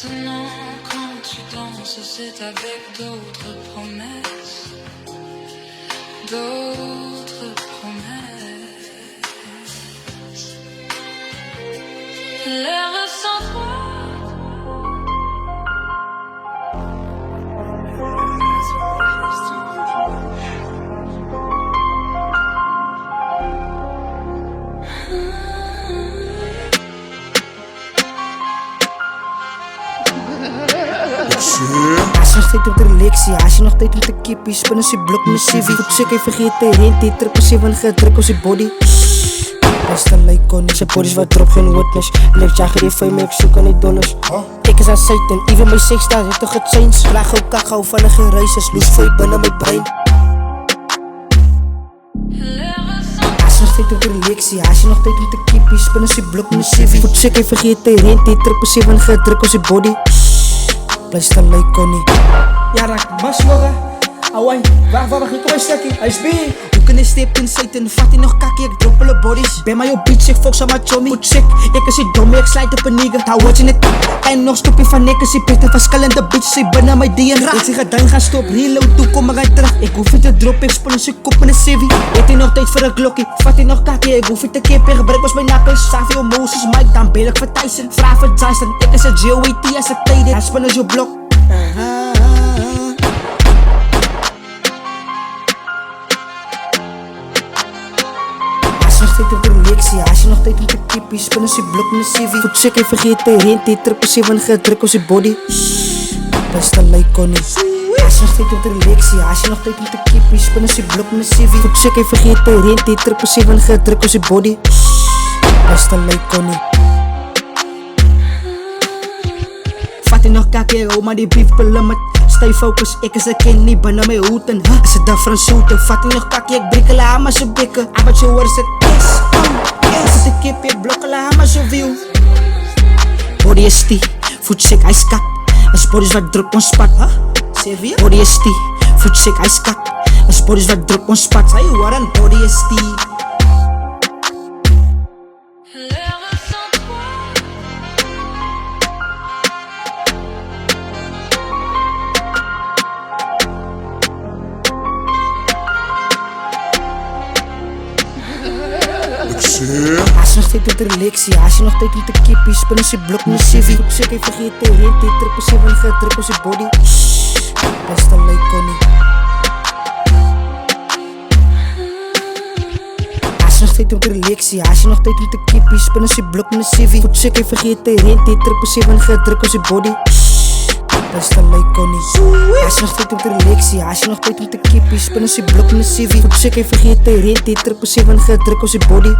Maintenant, quand tu danses, c'est avec d'autres promesses. D'autres promesses. L'air sans toi. Als je nog steeds op de lectie, als je nog steeds met de kippie, spinnen ze blok met CV. Goed zeker, je vergeet de hint, die triple 7 gedrukt op zijn body. Beste lijkonie, zijn bodies wat drop, geen witness. Leeft jager die fame, ik zoek aan die dollars. Ik is aan Satan, even mijn 6 staan, zit toch het saints. Vraag ook kakao van de gereizers, loes voor je binnen mijn brein. Als je nog steeds op de lectie, als je nog steeds met de kippie, spinnen ze blok met CV. Goed zeker, je vergeet de hint, die triple 7 gedrukt op zijn body. Beste lijkonie. Ja, raak basmogen. Awai, waar ging ik mijn stekkie? Hij is big. Hoe kan je step in Satan? Vat hij nog kakkie, ik drop alle bodies. Ben maar op beach, ik fok aan mijn chommy. Goed sick, ik is die domme, ik slijt op een nigger. Nou wat je net en nog stopje van niks. Ik pit van skillende bitches, ik ben aan mijn DNA. Ik zeg dan gaan stop, reload, toe kom maar uit terug. Ik hoef niet te droppen, ik spon een kop in een CV. Eet hij nog tijd voor een klokkie, vat hij nog kakkie. Ik hoef niet te kippen, gebruik was mijn nappers. Savio Moses, Mike, dan beel ik voor Tyson. Vraag voor Dyson, ik is een GOAT als ik tijd. Hij spon als je blok. Als je nog steeds op de lectie, als je nog steeds met de kippie, spinnen ze blok met CV. Goed zeker, vergeet de hint, die triple 7 gedrukt op zijn body. Beste lijkonie. Als je nog steeds op de lectie, als je nog steeds met de kippie, spinnen ze blok met CV. Goed zeker, vergeet de hint, die triple 7 gedrukt op zijn body. Beste lijkonie. Vat je nog kakkie, oh maar die beef belummerd. Stay focus, ik is een kind, niet bijna mijn hoeten. Als ze dan van zoeten, vat je nog kakkie, ik brikkele aan maar ze bikken. Abat je hoort het is, is de kip, ik blokkele aan maar ze wiel. Body is die, voet sick, hij skat. Als body is wat druk on spat. Body is die, voet sick, hij skat. Als body is wat druk on spat. Say what an body is die. Als je nog steeds op de lectie, als je nog steeds met de kippie, spinnen ze blok met CV. Goed zeker, vergeet de hint, die triple 7 gedrukt op zijn body. Beste lijkonie. Als je nog steeds op de lectie, als je nog steeds met de kippie, spinnen ze blok met CV. Goed zeker, vergeet de hint, die triple 7 gedrukt op zijn body. Beste lijkonie. Als je nog steeds op de lectie, als je nog steeds met de kippie, spinnen ze blok met CV. Goed zeker, vergeet de hint, die triple 7 gedrukt op zijn body.